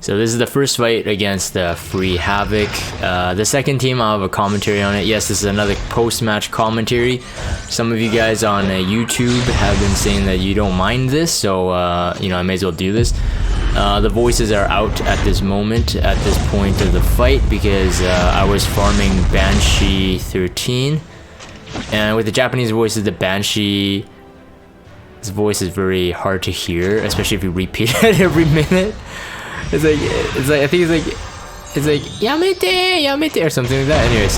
So this is the first fight against FreeHavoc. The second team, I'll have a commentary on it. Yes, this is another post-match commentary. Some of you guys on YouTube have been saying that you don't mind this, so you know, I may as well do this. The voices are out at this moment, at this point of the fight, because I was farming Banshee 13, and with the Japanese voices, the Banshee's voice is very hard to hear, especially if you repeat it every minute. It's like I think it's like yamete, yamete, or something like that. Anyways,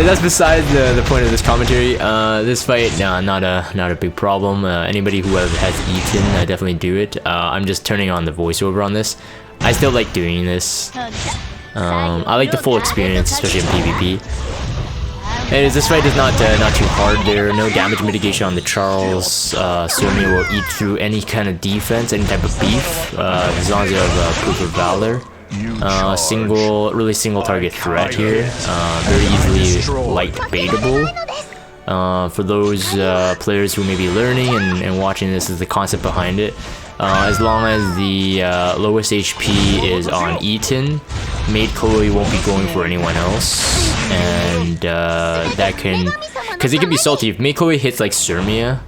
that's besides the point of this commentary. This fight, not a big problem. Anybody who has eaten, definitely do it. I'm just turning on the voiceover on this. I still like doing this. I like the full experience, especially in PvP. Anyways, this fight is not too hard. There are no damage mitigation on the Charles. Syrmia will eat through any kind of defense, any type of beef, as long as you have proof of valor. Really single target threat here. Very easily light baitable. For those players who may be learning and watching this, is the concept behind it. As long as the lowest HP is on Eaton, Maid Chloe won't be going for anyone else, and that can, because it can be salty. If Maid Chloe hits like Syrmia,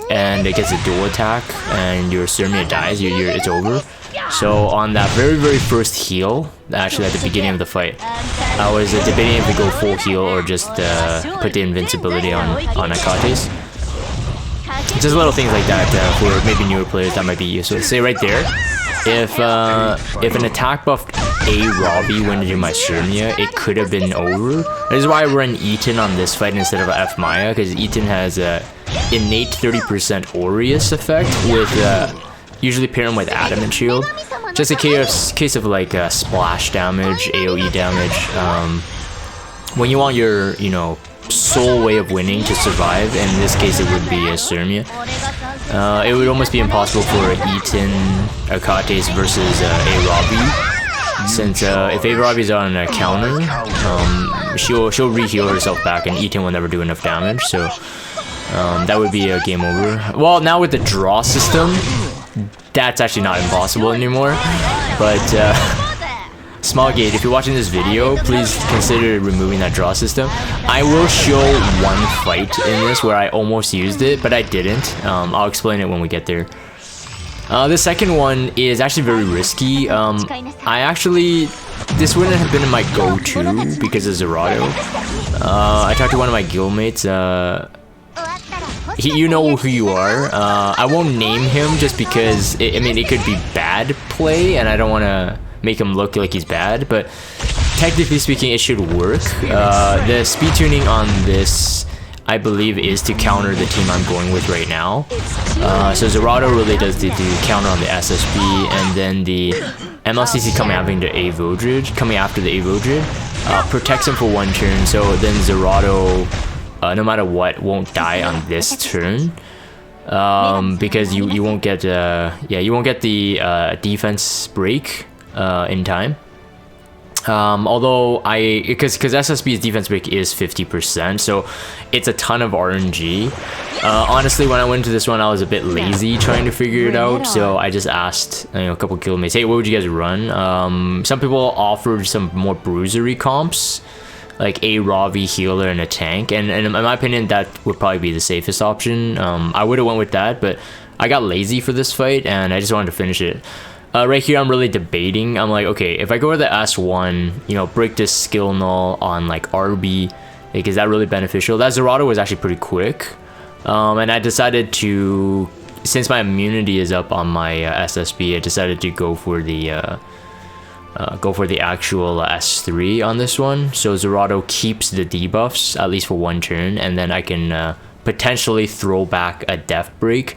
and it gets a dual attack, and your Syrmia dies, it's over. So on that very first heal, actually at the beginning of the fight, I was debating if to go full heal or just put the invincibility on Akate's. Just little things like that for maybe newer players that might be useful. Say right there, if an attack buffed a Robbie went into my Syrmia, it could have been over. This is why I run Eaton on this fight instead of F Maya, because Eaton has a innate 30% Aureus effect with usually pair him with Adamant Shield. Just a case of like splash damage, AoE damage. When you want your, you know, sole way of winning to survive, in this case it would be a Syrmia. It would almost be impossible for Eaton Akate's versus a Robbie, since if a Robbie's on a counter, she'll re-heal herself back and Eaton will never do enough damage, so that would be a game over. Well, now with the draw system, that's actually not impossible anymore, but Smallgate, if you're watching this video, please consider removing that draw system. I will show one fight in this where I almost used it, but I didn't. I'll explain it when we get there. The second one is actually very risky. This wouldn't have been my go-to because of Zerato. I talked to one of my guildmates. You know who you are. I won't name him just because, it could be bad play, and I don't want to make him look like he's bad, but technically speaking, it should work. The speed tuning on this, I believe, is to counter the team I'm going with right now. So Zerato really does the counter on the SSB, and then the MLCC coming after the Avodrid, protects him for one turn, so then Zerato, no matter what, won't die on this turn. Because you won't get the defense break in time. Although because SSB's defense break is 50%, so it's a ton of RNG. Honestly, when I went into this one, I was a bit lazy trying to figure it out, so I just asked a couple guildmates, hey, what would you guys run? Some people offered some more bruisery comps, like a Ravi healer and a tank, and in my opinion, that would probably be the safest option. I would have went with that, but I got lazy for this fight, and I just wanted to finish it. Right here, I'm really debating. I'm like, okay, if I go to the S1, break this skill null on like RB, like, is that really beneficial? That Zerato was actually pretty quick, and I decided to, since my immunity is up on my SSB, I decided to go for the actual S3 on this one. So Zerato keeps the debuffs at least for one turn, and then I can potentially throw back a death break.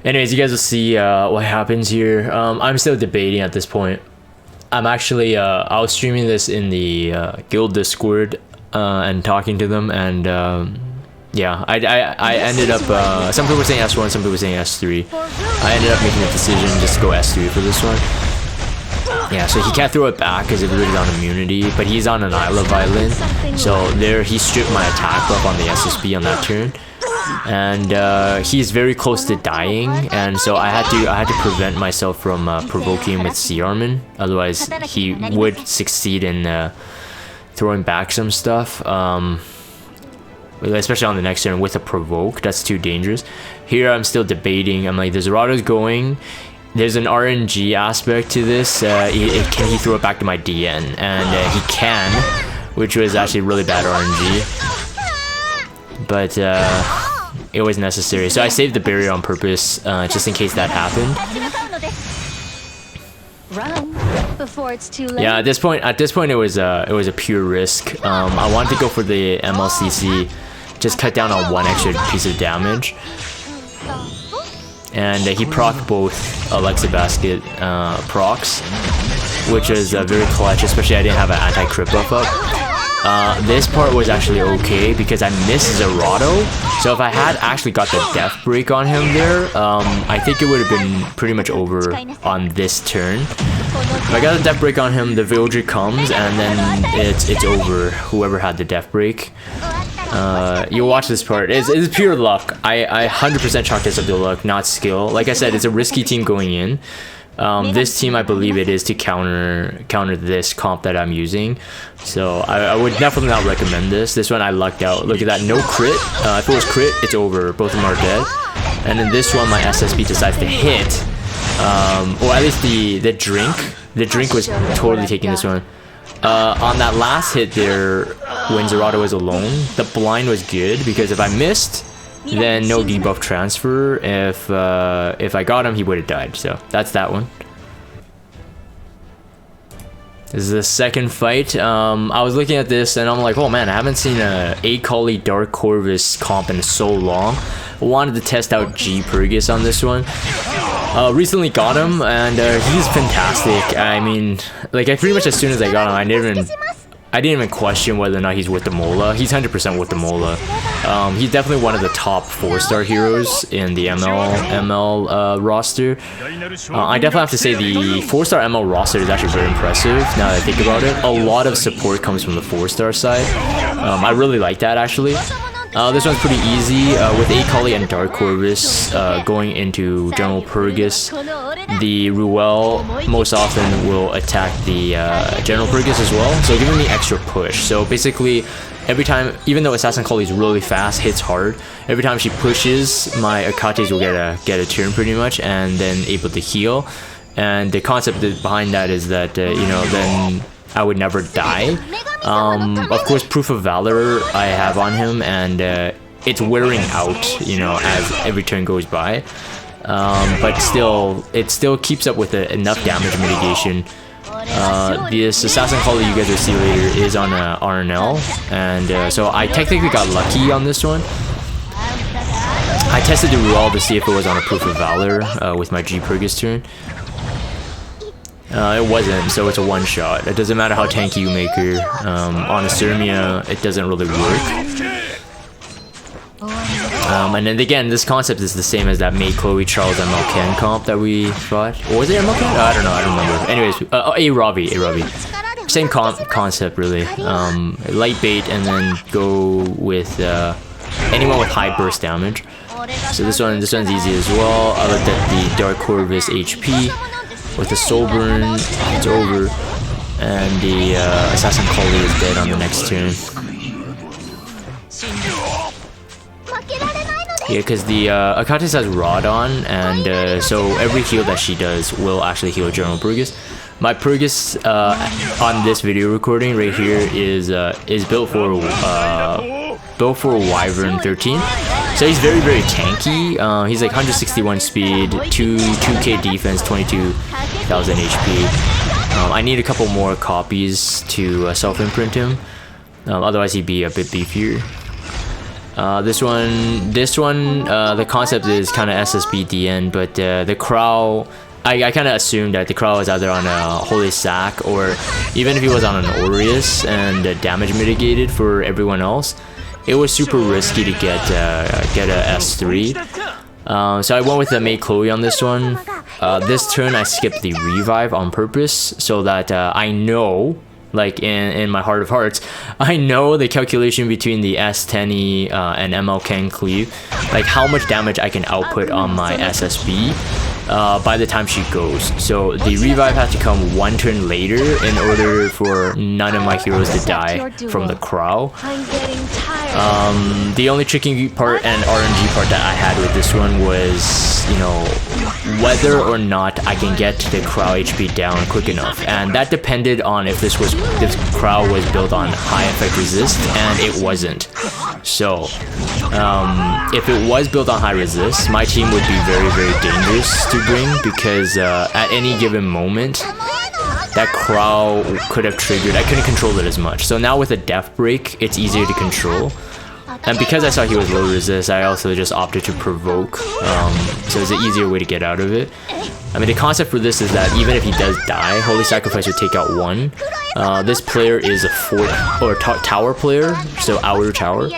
Anyways, you guys will see what happens here. I'm still debating at this point. I'm actually, I was streaming this in the guild Discord and talking to them, and yeah, I ended up, some people were saying S1, some people were saying S3. I ended up making a decision just to go S3 for this one. Yeah, so he can't throw it back because everybody's on immunity, but he's on an Isle of Island, so there he stripped my attack buff on the SSB on that turn. and he's very close to dying, and so I had to prevent myself from provoking him with Sea Armin. Otherwise, he would succeed in throwing back some stuff. Especially on the next turn with a provoke. That's too dangerous. Here I'm still debating. I'm like, the Zerado's going. There's an RNG aspect to this. Can he throw it back to my DN? And he can, which was actually really bad RNG. But it was necessary. So I saved the barrier on purpose, just in case that happened. Before it's too late. Yeah, at this point it was a pure risk. I wanted to go for the MLCC, just cut down on one extra piece of damage. And he procced both Alexa Basket procs, which is very clutch, especially I didn't have an anti-crit buff up. This part was actually okay because I missed Zerato, so if I had actually got the death break on him there, I think it would have been pretty much over on this turn. If I got a death break on him, the villager comes, and then it's over, whoever had the death break. You'll watch this part. It's pure luck. I 100% chalk this up to luck, not skill. Like I said, it's a risky team going in. This team, I believe it is to counter this comp that I'm using. So I would definitely not recommend this. This one I lucked out. Look at that, no crit. If it was crit, it's over. Both of them are dead. And then this one, my SSB decides to hit. Or at least the drink. The drink was totally taking this one. On that last hit there, when Zerato was alone, the blind was good because if I missed, then no debuff transfer. If I got him, he would have died. So that's that one. This is the second fight. I was looking at this and I'm like, oh man, I haven't seen a Akali Dark Corvus comp in so long. I wanted to test out G Purgus on this one. Recently got him and he's fantastic. I mean, like I pretty much as soon as I got him, I didn't even question whether or not he's with the Mola. He's 100% with the Mola. He's definitely one of the top 4-star heroes in the ML roster. I definitely have to say the 4-star ML roster is actually very impressive now that I think about it. A lot of support comes from the 4-star side. I really like that actually. This one's pretty easy. With Akali and Dark Corvus going into General Purgus, the Ruel most often will attack the General Purgus as well, so giving me extra push. So basically, every time, even though Assassin Kali is really fast, hits hard, every time she pushes, my Akates will get a turn pretty much, and then able to heal. And the concept behind that is that, you know, then I would never die. Of course, Proof of Valor I have on him, and it's wearing out, you know, as every turn goes by. But still, it still keeps up with enough damage mitigation. This Assassin Kali you guys will see later is on RNL, and so I technically got lucky on this one. I tested the Ruel to see if it was on a Proof of Valor with my G Purgus turn. It wasn't, so it's a one-shot. It doesn't matter how tanky you make her. On a Sturmia, it doesn't really work. And then again, this concept is the same as that May Chloe Charles ML Ken comp that we fought. Or was it ML Ken? I don't know, I don't remember. Anyways, A Ravi. Same concept really. Light bait and then go with anyone with high burst damage. So this one's easy as well. I looked at the Dark Corvus HP. With the Soul Burn, it's over. And the Assassin Kali is dead on the next turn. Yeah, because the Akates has Rod on, and so every heal that she does will actually heal General Purgus. My Purgus on this video recording right here is built for Wyvern 13. So he's very, very tanky. He's like 161 speed, 2k defense, 22,000 HP. I need a couple more copies to self-imprint him. Otherwise he'd be a bit beefier. This one, the concept is kind of SSB DN, but the Crow, I kind of assumed that the Crow was either on a Holy Sack or even if he was on an Aureus and damage mitigated for everyone else. It was super risky to get a S3. So I went with the May Chloe on this one. This turn I skipped the revive on purpose so that I know like in my heart of hearts, I know the calculation between the S10E and MLK cleave, like how much damage I can output on my SSB by the time she goes. So the revive has to come one turn later in order for none of my heroes to die from the Crow. The only tricky part and RNG part that I had with this one was, you know, whether or not I can get the Crow HP down quick enough, and that depended on if this Crow was built on high effect resist, and it wasn't. So if it was built on high resist, my team would be very, very dangerous to bring, because at any given moment that Crow could have triggered. I couldn't control it as much. So now with a Death Break, it's easier to control. And because I saw he was low resist, I also just opted to provoke. So it's an easier way to get out of it. I mean, the concept for this is that even if he does die, Holy Sacrifice would take out one. This player is a fort or tower player, so outer tower.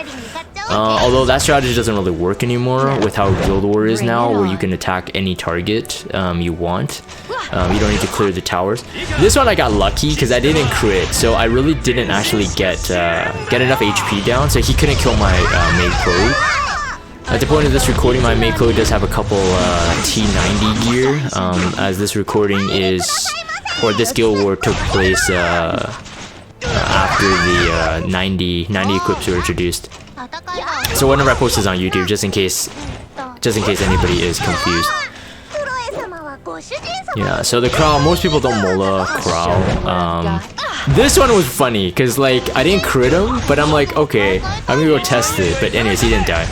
Although that strategy doesn't really work anymore with how Guild War is now, where you can attack any target you want. You don't need to clear the towers. This one I got lucky because I didn't crit, so I really didn't actually get enough HP down, so he couldn't kill my main Chloe. At the point of this recording, my main Chloe does have a couple T90 gear, as this recording is, or this Guild War took place after the 90 equips were introduced. So whenever I post this on YouTube, just in case anybody is confused. Yeah, so the Crow, most people don't Mola Crow. This one was funny, because like, I didn't crit him, but I'm like, okay, I'm gonna go test it. But anyways, he didn't die.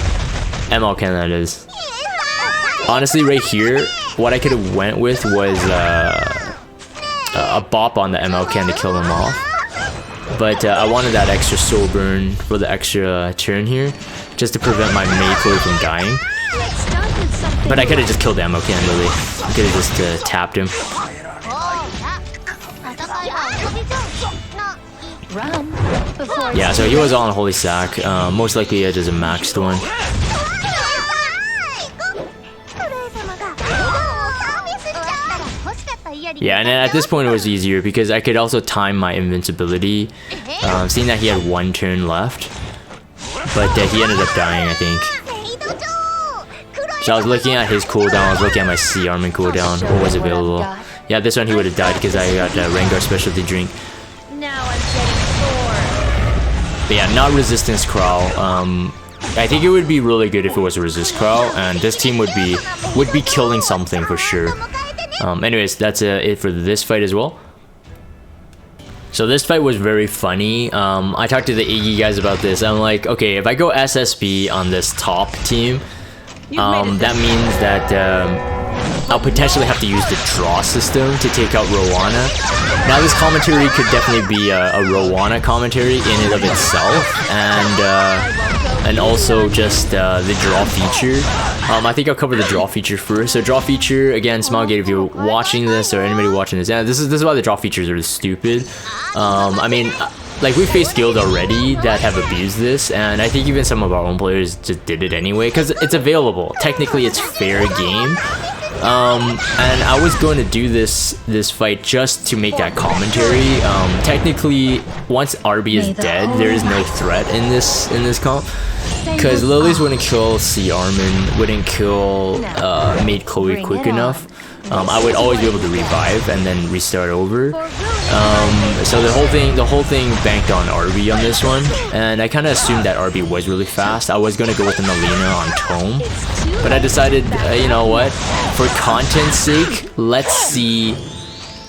MLK, that is. Honestly, right here, what I could have went with was a bop on the MLK to kill him off. But I wanted that extra soul burn for the extra turn here, just to prevent my Mayflower from dying. But I could have just killed the MLK really. I could have just tapped him. Yeah, so he was on Holy Sac. Most likely I just a maxed one. Yeah, and then at this point it was easier because I could also time my invincibility, seeing that he had one turn left. But he ended up dying, I think. So I was looking at his cooldown, I was looking at my C Armin cooldown, what was available. Yeah, this one he would have died because I got Rengar specialty drink. But yeah, not resistance Crow. I think it would be really good if it was a resist Crow, and this team would be killing something for sure. Anyways, that's it for this fight as well. So this fight was very funny. I talked to the yggy guys about this. I'm like, okay, if I go SSB on this top team, that means that I'll potentially have to use the draw system to take out Rowana. Now this commentary could definitely be a Rowana commentary in and of itself, and also just the draw feature. I think I'll cover the draw feature first. So draw feature, again, Smilegate, if you're watching this or anybody watching this, yeah, this is why the draw features are stupid. I mean, like, we faced guilds already that have abused this, and I think even some of our own players just did it anyway, because it's available. Technically, it's fair game. And I was going to do this fight just to make that commentary. Technically, once RB is dead, there is no threat in this comp, because Lilies wouldn't kill C Armin, wouldn't kill Maid Chloe quick enough. I would always be able to revive and then restart over. So the whole thing banked on RB on this one, and I kind of assumed that RB was really fast. I was gonna go with an Alina on Tome, but I decided, you know what? For content's sake, let's see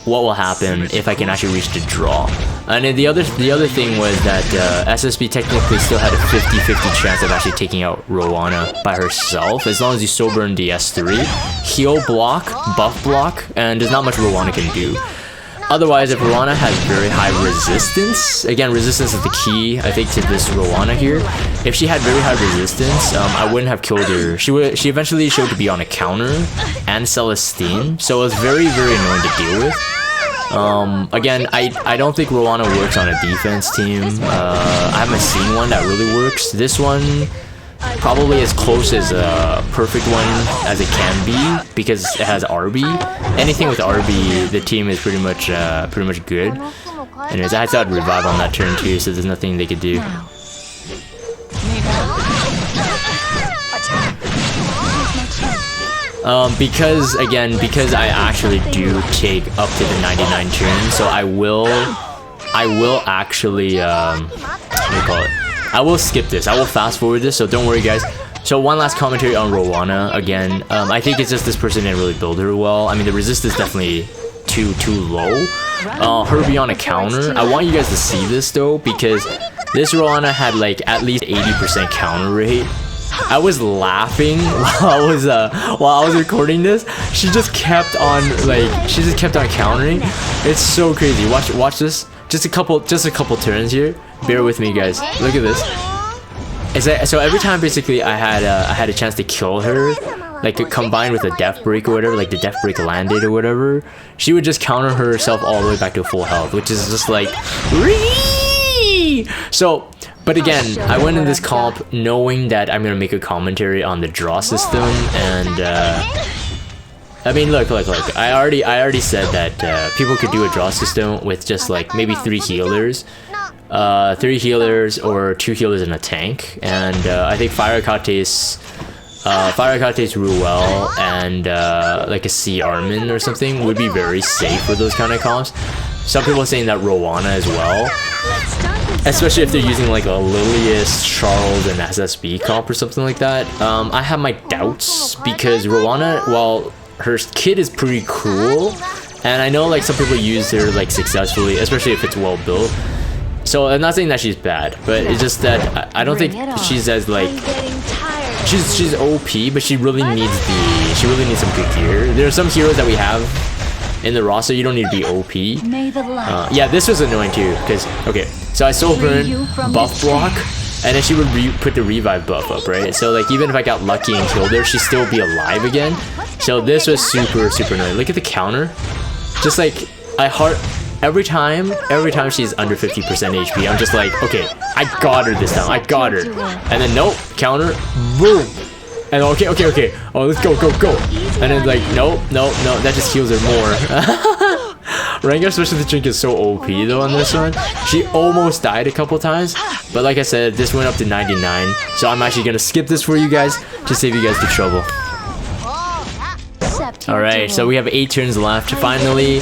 what will happen if I can actually reach the draw. And then the other thing was that SSB technically still had a 50-50 chance of actually taking out Rowana by herself, as long as you soul burn the S3, heal block, buff block, and there's not much Rowana can do. Otherwise, if Rowana has very high resistance, again, resistance is the key, I think, to this Rowana here. If she had very high resistance, I wouldn't have killed her. She eventually showed to be on a counter and Celestine, so it was very, very annoying to deal with. Again, I don't think Rowana works on a defense team. I haven't seen one that really works. This one, probably as close as a perfect one as it can be, because it has RB. Anything with RB, the team is pretty much good. Anyways, I had to revive on that turn too, so there's nothing they could do. Because I actually do take up to the 99 turns, so I will actually what do you call it? I will skip this. I will fast forward this, so don't worry, guys. So one last commentary on Rowana again. I think it's just this person didn't really build her well. I mean, the resist is definitely too low. Her beyond a counter. I want you guys to see this though, because this Rowana had like at least 80% counter rate. I was laughing while I was recording this. She just kept on countering. It's so crazy. Watch this. Just a couple turns here. Bear with me, guys. Look at this. So every time basically I had a chance to kill her, like combined with a death break or whatever, like the death break landed or whatever, she would just counter herself all the way back to full health, which is just like so. But again, I went in this comp knowing that I'm gonna make a commentary on the draw system, and I mean, look. I already said that people could do a draw system with just like maybe 3 healers. 3 healers or 2 healers in a tank, and I think Fire Akate's Ruel and like a C Armin or something would be very safe for those kind of comps. Some people are saying that Rowana as well, especially if they're using like a Lilius, Charles, and SSB comp or something like that. I have my doubts because Rowana, while her kit is pretty cool, and I know like some people use her like successfully, especially if it's well built. So I'm not saying that she's bad, but it's just that I don't think she's as like she's OP, but she really needs some good gear. There are some heroes that we have in the roster you don't need to be OP. Yeah, this was annoying too, because okay, so I soul burn buff block, and then she would put the revive buff up, right? So like even if I got lucky and killed her, she'd still be alive again. So this was super annoying. Look at the counter, just like every time she's under 50% HP, I'm just like, okay, I got her this time, I got her. And then nope, counter, boom. And okay, oh, let's go. And then like, no, that just heals her more. Rengar Special Drink is so OP though on this one. She almost died a couple times, but like I said, this went up to 99. So I'm actually gonna skip this for you guys to save you guys the trouble. Alright, so we have 8 turns left. Finally,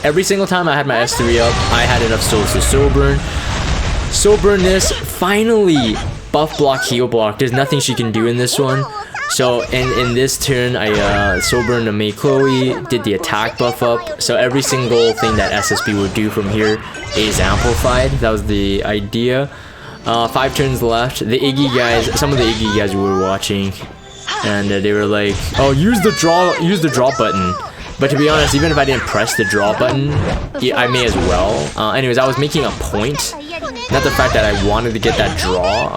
every single time I had my S3 up, I had enough souls to soul burn. Soul burn this, finally, buff block, heal block. There's nothing she can do in this one. So in this turn, I soul burned a Mei Chloe, did the attack buff up. So every single thing that SSB would do from here is amplified. That was the idea. 5 turns left. The Iggy guys, some of the Iggy guys were watching, and they were like, oh, use the draw button. But to be honest, even if I didn't press the draw button, yeah, I may as well. Anyways, I was making a point, not the fact that I wanted to get that draw.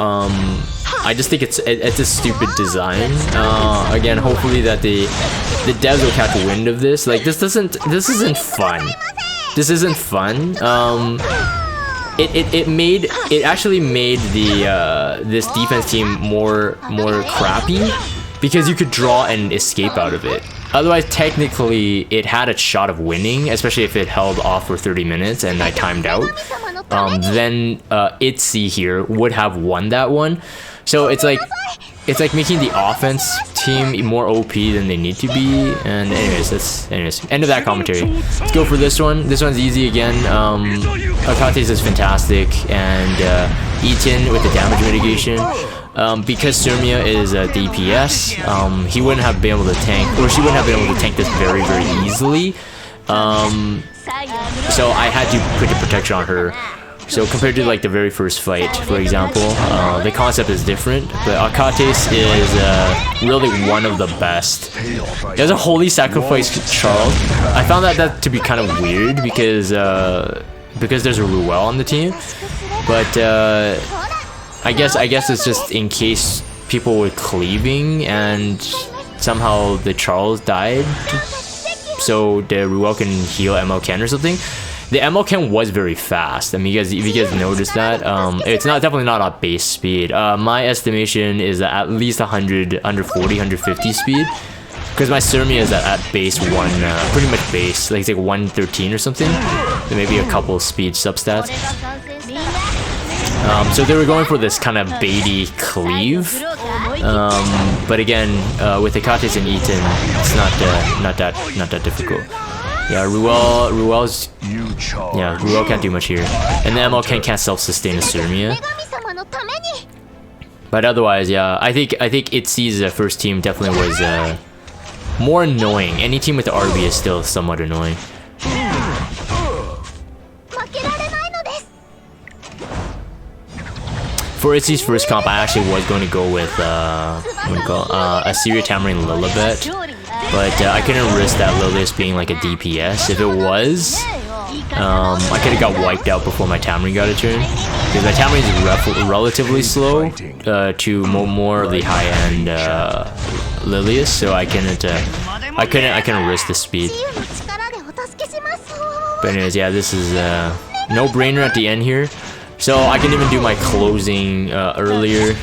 I just think it's a stupid design. Again, hopefully that the devs will catch wind of this. Like this isn't fun. This isn't fun. It actually made the this defense team more crappy, because you could draw and escape out of it. Otherwise, technically, it had a shot of winning, especially if it held off for 30 minutes and I timed out. Then Itzy here would have won that one. So it's like making the offense team more OP than they need to be. And anyways, end of that commentary. Let's go for this one. This one's easy again. Akate's is fantastic, and Eaton with the damage mitigation. Because Surmia is a DPS, he wouldn't have been able to tank, or she wouldn't have been able to tank this very easily. So I had to put the protection on her. So compared to like the very first fight, for example, the concept is different, but Akate's is really one of the best. There's a holy sacrifice Charles. I found that to be kind of weird because there's a Ruel on the team, but I guess it's just in case people were cleaving and somehow the Charles died, so the Ruel can heal ML Ken or something. The ML Ken was very fast. I mean, if you guys noticed that, it's definitely not at base speed. My estimation is at least 100, 140, 150 speed. Because my Surmia is at base 1, pretty much base, like it's like 113 or something. Maybe a couple speed substats. So they were going for this kind of baity cleave. But again, with Hekates and Eaton, it's not that difficult. Yeah, Ruel's Ruel can't do much here. And the ML can't self-sustain a Surmia. But otherwise, yeah, I think Itzy's first team definitely was more annoying. Any team with the RB is still somewhat annoying. For Itzy's first comp, I actually was going to go with Assyria Tamarin Lilibet, but I couldn't risk that Lilius being like a DPS. If it was, I could have got wiped out before my Tamarin got a turn, because my Tamarin is relatively slow to more of the high-end Lilius, so I couldn't risk the speed. But anyways, yeah, this is no brainer at the end here. So I can even do my closing earlier.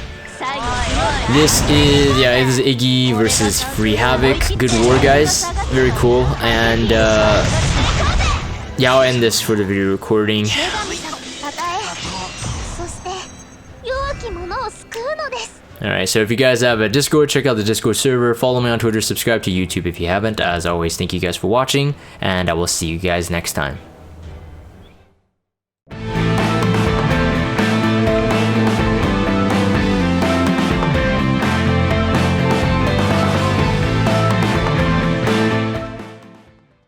This is yggy versus FreeHavoc. Good war, guys. Very cool. And yeah, I'll end this for the video recording. Alright, so if you guys have a Discord, check out the Discord server. Follow me on Twitter. Subscribe to YouTube if you haven't. As always, thank you guys for watching, and I will see you guys next time.